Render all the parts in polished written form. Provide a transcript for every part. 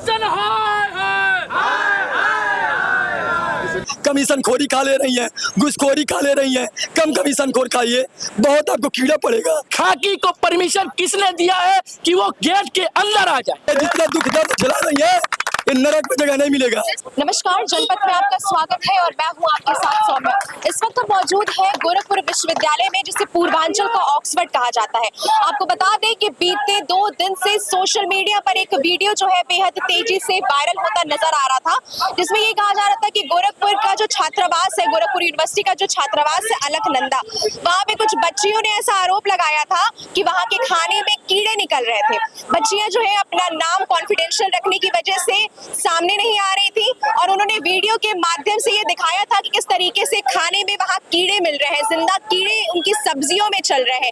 Corruption commission खोरी खा ले रही है, घुसखोरी खा ले रही है। कम कमीशन खोर खाइए, बहुत आपको कीड़ा पड़ेगा। खाकी को परमिशन किसने दिया है कि वो गेट के अंदर आ जाए? जितना दुख दर्द झेला रही है, ये नरक में जगह नहीं मिलेगा। नमस्कार, जनपद में आपका स्वागत है और मैं हूं आपके साथ सौम्या। इस वक्त हम मौजूद है गोरखपुर विश्वविद्यालय में, जिसे पूर्वांचल का ऑक्सफोर्ड कहा जाता है। आपको बता दें कि बीते 2 दिन से सोशल मीडिया पर एक वीडियो जो है बेहद तेजी से वायरल होता नजर आ रहा था, जिसमें ये कहा जा रहा था कि गोरखपुर का जो छात्रावास है, गोरखपुर यूनिवर्सिटी का जो छात्रावास है अलकनंदा, वहाँ पे कुछ बच्चियों ने ऐसा आरोप लगाया था कि वहाँ के खाने में कीड़े निकल रहे थे। बच्चियां जो है अपना नाम कॉन्फिडेंशियल रखने की वजह से सामने नहीं आ रही थी और उन्होंने वीडियो के माध्यम से ये दिखाया था कि किस तरीके से खाने में वहाँ कीड़े मिल रहे हैं, जिंदा कीड़े उनकी सब्जियों में चल रहे हैं।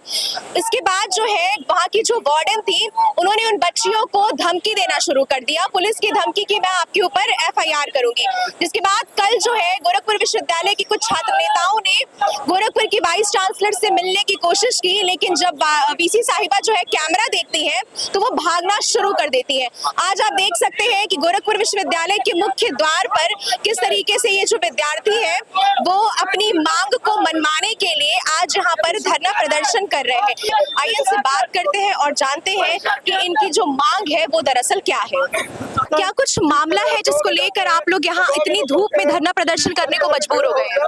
इसके बाद जो है वहाँ की जो वार्डन थी, उन्होंने उन बच्चियों को धमकी देना शुरू कर दिया, पुलिस की धमकी की मैं आपके ऊपर FIR करूंगी। जिसके बाद कल जो है गोरखपुर विश्वविद्यालय की कुछ छात्र नेताओं ने गोरखपुर की वाइस चांसलर से मिलने की कोशिश की, लेकिन जब VC साहिबा जो है कैमरा देखती है तो वो भागना शुरू कर देती है। आज आप देख सकते हैं कि गोरखपुर विश्वविद्यालय के मुख्य द्वार पर किस तरीके से ये जो विद्यार्थी है वो अपनी मांग को मनवाने के लिए आज यहाँ पर धरना प्रदर्शन कर रहे हैं। आइए इनसे बात करते हैं और जानते हैं कि इनकी जो मांग है वो दरअसल क्या है। क्या कुछ मामला है जिसको लेकर आप लोग यहाँ इतनी धूप में धरना प्रदर्शन करने को मजबूर हो गए हैं?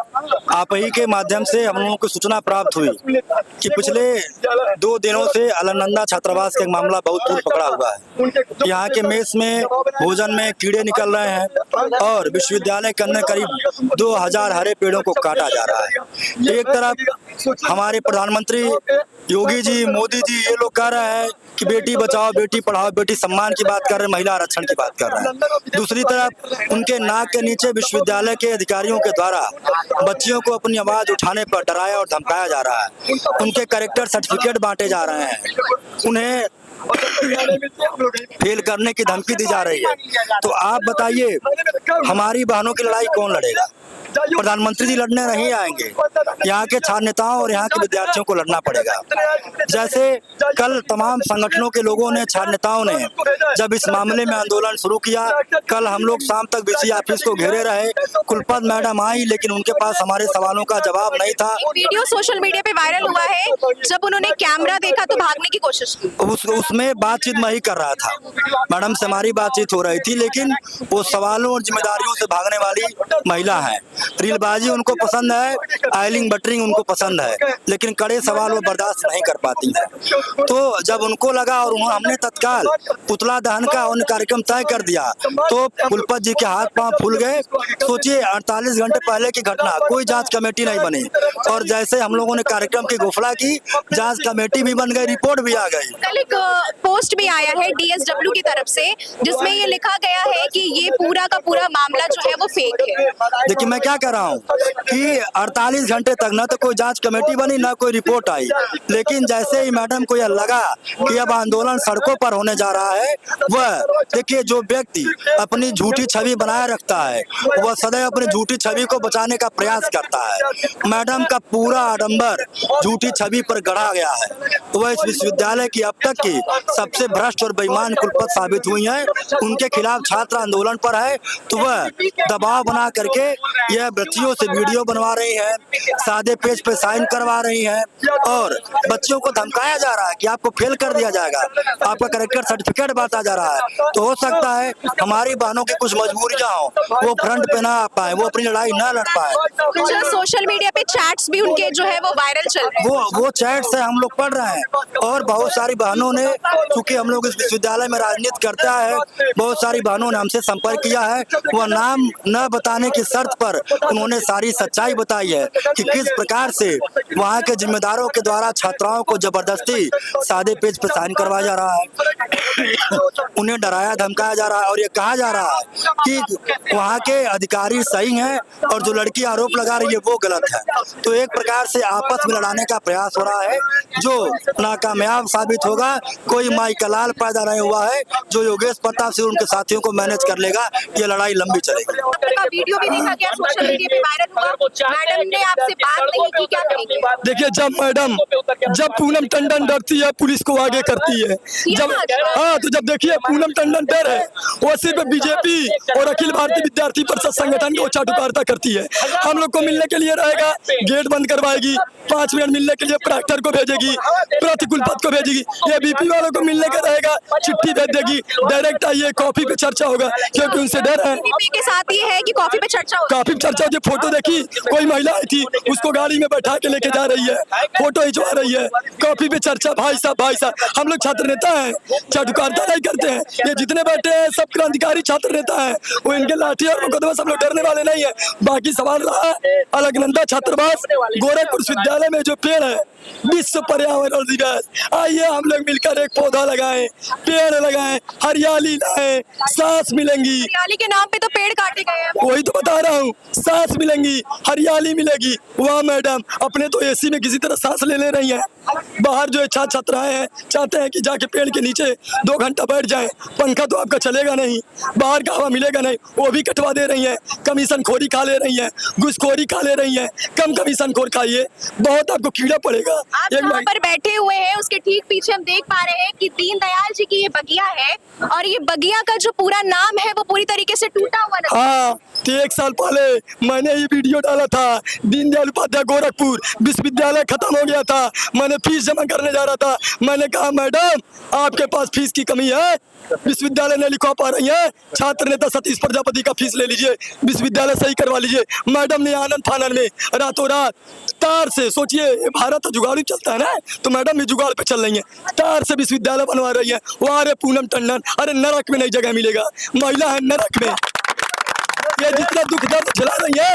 आप ही के माध्यम से हम लोगों को सूचना प्राप्त हुई कि पिछले 2 दिनों से अलकनंदा छात्रावास का एक मामला बहुत दूर पकड़ा हुआ है। यहाँ के मेस में भोजन में कीड़े निकल रहे हैं और विश्वविद्यालय के अंदर करीब 2000 हरे पेड़ों को काटा जा रहा है। एक तरफ हमारे प्रधानमंत्री योगी जी, मोदी जी ये लोग कह रहे हैं कि बेटी बचाओ, बेटी पढ़ाओ, बेटी सम्मान की बात कर रहे हैं, महिला आरक्षण की बात कर रहे हैं। दूसरी तरफ उनके नाक के नीचे विश्वविद्यालय के अधिकारियों के द्वारा बच्चियों को अपनी आवाज उठाने पर डराया और धमकाया जा रहा है। उनके कैरेक्टर सर्टिफिकेट बांटे जा रहे हैं, उन्हें फेल करने की धमकी दी जा रही है। तो आप बताइए, हमारी बहनों की लड़ाई कौन लड़ेगा? प्रधानमंत्री जी लड़ने नहीं आएंगे, यहाँ के छात्र नेताओं और यहाँ के विद्यार्थियों को लड़ना पड़ेगा। जैसे कल तमाम संगठनों के लोगों ने, छात्र नेताओं ने जब इस मामले में आंदोलन शुरू किया, कल हम लोग शाम तक VC ऑफिस को घेरे रहे। कुलपति मैडम आई, लेकिन उनके पास हमारे सवालों का जवाब नहीं था। वीडियो सोशल मीडिया पे वायरल हुआ है, जब उन्होंने कैमरा देखा तो भागने की कोशिश की। उसमें बातचीत मैं ही कर रहा था, मैडम से हमारी बातचीत हो रही थी, लेकिन वो सवालों और जिम्मेदारियों से भागने वाली महिला है। रीलबाजी उनको पसंद है, आयलिंग बटरिंग उनको पसंद है, लेकिन कड़े सवाल वो बर्दाश्त नहीं कर पाती है। तो जब उनको लगा और हमने तत्काल पुतला दहन का उन कार्यक्रम तय कर दिया, तो कुलपति जी के हाथ पांव फूल गए। सोचिए, 48 घंटे पहले की घटना, कोई जांच कमेटी नहीं बनी और जैसे हम लोगों ने कार्यक्रम की घोषणा की, जांच कमेटी भी बन गई, रिपोर्ट भी आ गई। कल एक पोस्ट भी आया है DSW की तरफ से, जिसमें ये लिखा गया है कि ये पूरा का पूरा मामला जो है वो फेक है। देखिए, मैं क्या कह रहा हूँ कि 48 घंटे तक न तो कोई जांच कमेटी बनी, न कोई रिपोर्ट आई, लेकिन जैसे ही मैडम को यह लगा कि अब आंदोलन सड़कों पर होने जा रहा है, वह देखिए, जो व्यक्ति अपनी झूठी छवि बनाए रखता है वह सदैव अपनी झूठी छवि को बचाने का प्रयास करता है। मैडम का पूरा आडंबर झूठी छवि पर गढ़ा गया है। वह इस विश्वविद्यालय की अब तक की सबसे भ्रष्ट और बेईमान कुलपति साबित हुई है। उनके खिलाफ छात्र आंदोलन पर है, तो वह दबाव बना करके यह बच्चियों से वीडियो बनवा रही है, सादे पेज पे साइन करवा रही है और बच्चों को धमकाया जा रहा है कि आपको फेल कर दिया जाएगा, आपका कैरेक्टर सर्टिफिकेट बांटा जा रहा है। तो हो सकता है हमारी बहनों की कुछ मजबूरियां हो, वो फ्रंट पे ना आ पाए, वो अपनी लड़ाई ना लड़ पाए। कुछ सोशल मीडिया पे चैट्स भी उनके जो है वो वायरल चल रहे हैं। वो चैट से हम लोग पढ़ रहे हैं और बहुत सारी बहनों ने, क्योंकि हम लोग इस विश्वविद्यालय में राजनीति करता है, बहुत सारी बहनों ने हमसे संपर्क किया है। वह नाम न बताने की शर्त पर उन्होंने सारी सच्चाई बताई है कि किस प्रकार से वहाँ के जिम्मेदारों के द्वारा छात्राओं को जबरदस्ती सादे पेज पे साइन करवाया जा रहा है, उन्हें डराया धमकाया जा रहा है और ये कहा जा रहा है कि वहाँ के अधिकारी सही हैं और जो लड़की आरोप लगा रही है वो गलत है। तो एक प्रकार से आपस में लड़ाने का प्रयास हो रहा है जो नाकामयाब साबित होगा। कोई माई का लाल पैदा नहीं हुआ है जो योगेश प्रताप सिंह उनके साथियों को मैनेज कर लेगा। ये लड़ाई लंबी चलेगी। वीडियो भी देखा गया सोशल मीडिया पे वायरल हुआ, मैडम ने आपसे बात नहीं की, क्या कहेंगे? देखिए, जब पूनम टंडन डरती है पुलिस को आगे करती है। जब हाँ, तो जब देखिए पूनम टंडन डर है, वो सिर्फ बीजेपी और अखिल भारतीय विद्यार्थी परिषद संगठन को चाटुकारिता करती है। हम लोग को मिलने के लिए रहेगा, गेट बंद करवाएगी, 5 मिनट मिलने के लिए प्राक्टर को भेजेगी, प्रतिकुलपति को भेजेगी। ये बीपी वालों को मिलने का रहेगा, चिट्ठी भेज देगी, डायरेक्ट आइए, कॉफी पे चर्चा होगा, क्योंकि उनसे डर है। बीपी के साथ ये है कि कॉफी पे चर्चा होगी। काफी चर्चा होगी। फोटो देखी, कोई महिला आई थी, उसको गाड़ी में बैठा के लेके जा रही है, फोटो खिंचवा रही है, कॉफी पे चर्चा। भाई साहब, हम लोग छात्र नेता हैं, चाटुकारिता नहीं करते हैं। ये जितने बैठे हैं सब क्रांतिकारी छात्र नेता हैं, वो इनके लाठी और मुकदमा सब लोग डरने वाले नहीं है। बाकी सवाल रहा अलकनंदा छात्रावास गोरखपुर विश्वविद्यालय में जो पेड़ है, विश्व पर्यावरण दिवस, आइए हम लोग मिलकर एक पौधा लगाएं, पेड़ लगाएं, हरियाली लाएं, सांस मिलेंगी। हरियाली के नाम पे तो पेड़ काटे गए हैं। वही तो बता रहा हूँ, सांस मिलेंगी, हरियाली मिलेगी। वाह मैडम, अपने तो एसी में किसी तरह सांस ले रही हैं। बाहर जो छात्र छात्राएं हैं चाहते हैं कि जाके पेड़ के नीचे 2 घंटा बैठ जाएं। पंखा तो आपका चलेगा नहीं, बाहर का हवा मिलेगा नहीं, वो भी कटवा दे रही हैं। कमीशन खोरी खा ले रही हैं, घुसखोरी खा ले रही हैं। कम कमीशन खोर खाइए, बहुत आपको कीड़ा पड़ेगा। आप जहाँ पर बैठे हुए हैं उसके ठीक पीछे हम देख पा रहे हैं कि दीनदयाल जी की ये बगिया है, और ये बगिया का जो पूरा नाम है वो पूरी तरीके से टूटा हुआ नजर। हाँ, तो 1 साल पहले मैंने ये वीडियो डाला था, दीनदयाल उपाध्याय गोरखपुर विश्वविद्यालय खत्म हो गया था, मैंने फीस जमा करने जा रहा था। मैंने कहा मैडम, आपके पास फीस की कमी है, विश्वविद्यालय नहीं लिखवा पा रही है, छात्र नेता सतीश प्रजापति का फीस ले लीजिए, विश्वविद्यालय सही करवा लीजिए। मैडम ने आनंद फानन में रातों रात तार से, सोचिए भारत तो जुगाड़ चलता है ना, तो मैडम भी जुगाड़ पे चल रही है, तार से विश्वविद्यालय बनवा रही है। वहाँ अरे पूनम टंडन, अरे नरक में नहीं जगह मिलेगा, महिला है नरक में। ये जितना दुख दर्द झेला रही है,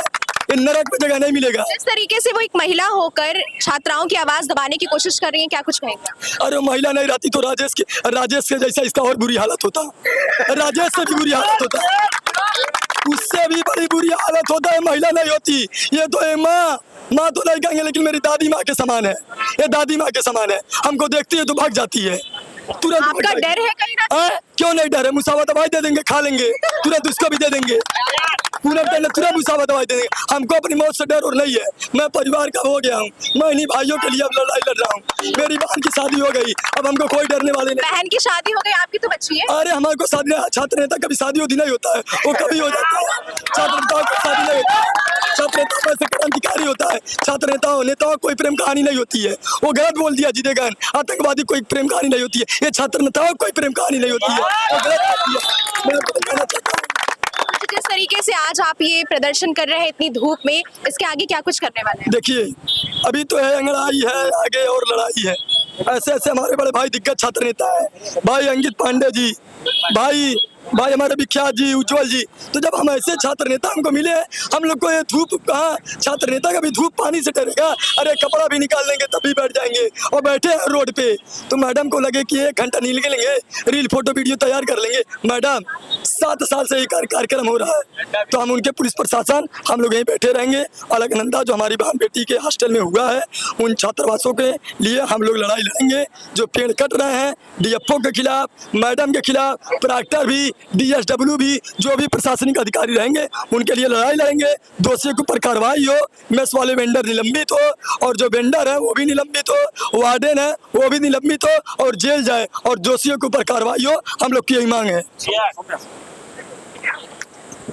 ये नरक में जगह नहीं मिलेगा। जिस तरीके से वो एक महिला होकर छात्राओं की आवाज दबाने की कोशिश कर रही है, क्या कुछ कहेंगे? अरे महिला नहीं रहती तो राजेश के जैसा इसका और बुरी हालत होता, राजेश से भी बुरी हालत होता, उससे भी बड़ी बुरी हालत होता है। महिला नहीं होती, ये तो है माँ तो नहीं कहेंगे, लेकिन मेरी दादी माँ के समान है, ये दादी माँ के समान है। हमको देखती है तो भाग जाती है तुरंत। आपका डर है कहीं ना? क्यों नहीं डर है? मुसावा दवाई दे देंगे, खा लेंगे, तुरंत उसको भी दे देंगे, पूनम टंडन तुरंत मुसावा दवाई दे देंगे। हमको अपनी मौत से डर और नहीं है। मैं परिवार का हो गया हूँ, मैं इन्हीं भाइयों के लिए अब लड़ाई लड़ रहा हूँ। मेरी बहन की शादी हो गई, अब हमको कोई डरने वाले नहीं। बहन की शादी हो गई, आपकी तो बच्ची है। अरे हमारे को शादी, छात्र नेता कभी शादी होती नहीं होता है, वो कभी हो जाता है। छात्र नेताओं को शादी नहीं होती है, छात्र नेताओं से क्रांतिकारी होता है। छात्र नेताओं कोई प्रेम कहानी नहीं होती है, वो गलत बोल दिया जिदेगान, आतंकवादी कोई प्रेम कहानी नहीं होती है। ये छात्र नेताओं कोई प्रेम कहानी नहीं होती है, वो गलत बोल दिया। मैं आपको कहना चाहता हूँ, जिस तरीके से आज आप ये प्रदर्शन कर रहे हैं इतनी धूप में, इसके आगे क्या कुछ करने वाले हैं? देखिए अभी तो है अंगड़ाई है, आगे और लड़ाई है। ऐसे ऐसे हमारे बड़े भाई दिग्गज छात्र नेता है, भाई अंकित पांडे जी, भाई हमारे विख्यात जी, उज्जवल जी। तो जब हम ऐसे छात्र नेता हमको मिले, हम लोग को ये धूप कहाँ, छात्र नेता का भी धूप पानी से डरेगा? अरे कपड़ा भी निकाल लेंगे तब भी बैठ जाएंगे, और बैठे हैं रोड पे। तो मैडम को लगे कि 1 घंटा निकलेंगे, रील फोटो वीडियो तैयार कर लेंगे। मैडम 7 साल से ये कार्यक्रम हो रहा है, तो हम उनके पुलिस प्रशासन हम लोग यहीं बैठे रहेंगे। अलकनंदा जो हमारी बहन बेटी के हॉस्टल में हुआ है, उन छात्रावासों के लिए हम लोग लड़ाई लड़ेंगे। जो पेड़ कट रहे हैं डीएफओ के खिलाफ, मैडम के खिलाफ, प्राक्टर भी, DSW भी, जो भी प्रशासनिक अधिकारी रहेंगे उनके लिए लड़ाई लड़ेंगे। दोषियों के ऊपर कार्रवाई हो, मेस वाले वेंडर निलंबित हो, और जो वेंडर है वो भी निलंबित हो, वार्डन है वो भी निलंबित हो, और जेल जाए, और दोषियों के ऊपर कार्रवाई हो। हम लोग की यही मांग है।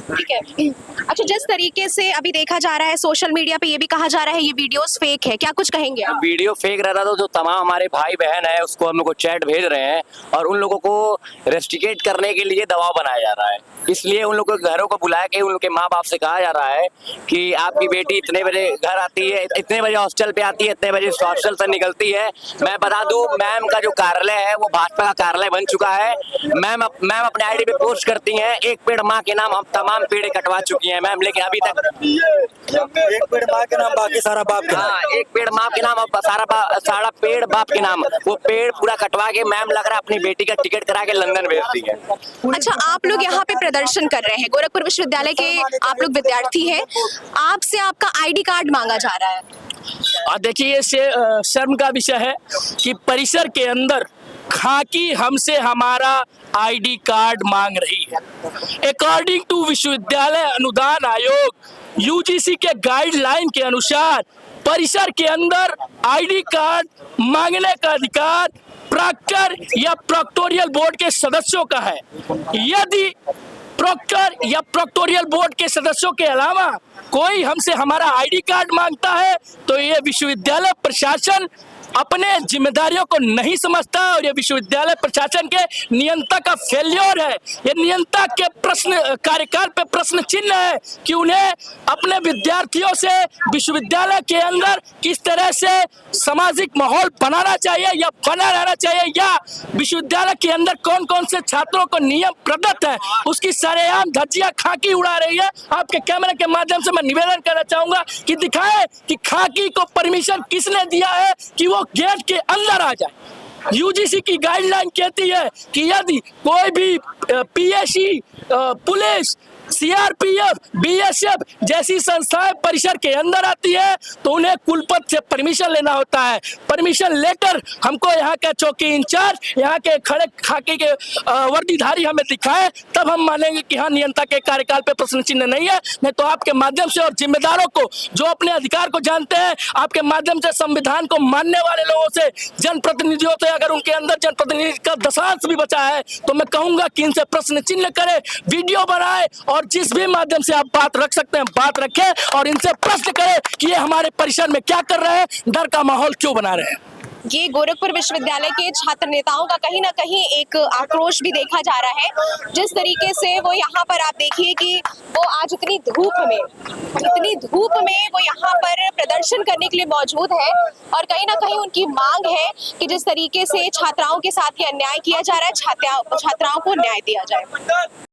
ठीक है। अच्छा, जिस तरीके से अभी देखा जा रहा है सोशल मीडिया पे, ये भी कहा जा रहा है ये वीडियोस फेक है, क्या कुछ कहेंगे आप? वीडियो फेक रहता तो जो तमाम हमारे भाई बहन है उसको हम लोग को चैट भेज रहे हैं, और उन लोगों को रेस्ट्रिकेट करने के लिए दबाव बनाया जा रहा है। इसलिए उन लोगों के घरों को बुलाया के उन लोग के माँ बाप से कहा जा रहा है कि आपकी बेटी इतने बजे घर आती है, इतने बजे हॉस्टल पे आती है, इतने बजे हॉस्टल से निकलती है। मैं बता दूं, मैम का जो कार्यालय है वो भाजपा का कार्यालय बन चुका है। मैम अपने आईडी पे पोस्ट करती हैं, 1 पेड़ माँ के नाम हम तमाम पेड़ कटवा चुकी हैं मैम, लेकिन अभी तक 1 पेड़ माँ के नाम, बाकी सारा बाप के नाम। हाँ, 1 पेड़ माँ के नाम, अब सारा पेड़ बाप के नाम। वो पेड़ पूरा कटवा के मैम लग रहा है अपनी बेटी का टिकट करा के लंदन भेजती है। अच्छा, आप लोग यहाँ पे प्रदर्शन कर रहे हैं, गोरखपुर विश्वविद्यालय के आप लोग विद्यार्थी हैं, आपसे आपका आईडी कार्ड मांगा जा रहा है। देखिए, ये शर्म का विषय है कि परिसर के अंदर खाकी हमसे हमारा आईडी कार्ड मांग रही है। अकॉर्डिंग टू विश्वविद्यालय अनुदान आयोग यूजीसी के गाइडलाइन के अनुसार परिसर के अंदर आईडी कार्ड मांगने का अधिकार प्रॉक्टर या प्रॉक्टोरियल बोर्ड के सदस्यों का है। यदि प्रॉक्टर या प्रॉक्टोरियल बोर्ड के सदस्यों के अलावा कोई हमसे हमारा आईडी कार्ड मांगता है तो ये विश्वविद्यालय प्रशासन अपने जिम्मेदारियों को नहीं समझता और ये विश्वविद्यालय प्रशासन के नियंता का फेल्योर है। ये नियंता के प्रश्न कार्यकाल पे प्रश्न चिन्ह है कि उन्हें अपने विद्यार्थियों से विश्वविद्यालय के अंदर किस तरह से सामाजिक माहौल बनाना चाहिए या बना रहना चाहिए, या विश्वविद्यालय के अंदर कौन कौन से छात्रों को नियम प्रदत्त है उसकी सरेआम धज्जियां खाकी उड़ा रही है। आपके कैमरे के माध्यम से मैं निवेदन करना चाहूंगा कि दिखाएं कि खाकी को परमिशन किसने दिया है कि वो गेट के अंदर आ जाए। यूजीसी की गाइडलाइन कहती है कि यदि कोई भी पीएससी, पुलिस, सीआरपीएफ, बीएसएफ जैसी संस्थाएं परिसर के अंदर आती है तो उन्हें कुलपति से परमिशन लेना होता है। परमिशन लेटर हमको यहाँ के चौकी इंचार्ज, यहाँ के खड़े खाकी के वर्दीधारी हमें दिखाए, तब हम मानेंगे कि हाँ नियंता के कार्यकाल पे प्रश्न चिन्ह नहीं है। नहीं तो आपके माध्यम से और जिम्मेदारों को जो अपने अधिकार को जानते हैं, आपके माध्यम से संविधान को मानने वाले लोगों से, जनप्रतिनिधियों से, अगर उनके अंदर जनप्रतिनिधि का दशांश भी बचा है तो मैं कहूंगा कि इनसे प्रश्न चिन्ह करे, वीडियो बनाए और जिस भी माध्यम से आप बात रख सकते हैं बात रखें और इनसे प्रश्न करें कि ये हमारे परिसर में क्या कर रहे हैं, डर का माहौल क्यों बना रहे हैं। ये गोरखपुर विश्वविद्यालय के छात्र नेताओं का कहीं ना कहीं एक आक्रोश भी देखा जा रहा है। जिस तरीके से वो यहाँ पर, आप देखिए कि वो आज इतनी धूप में वो यहाँ पर प्रदर्शन करने के लिए मौजूद है और कहीं ना कहीं उनकी मांग है कि जिस तरीके से छात्राओं के साथ ये अन्याय किया जा रहा है, छात्राओं को न्याय दिया जाए।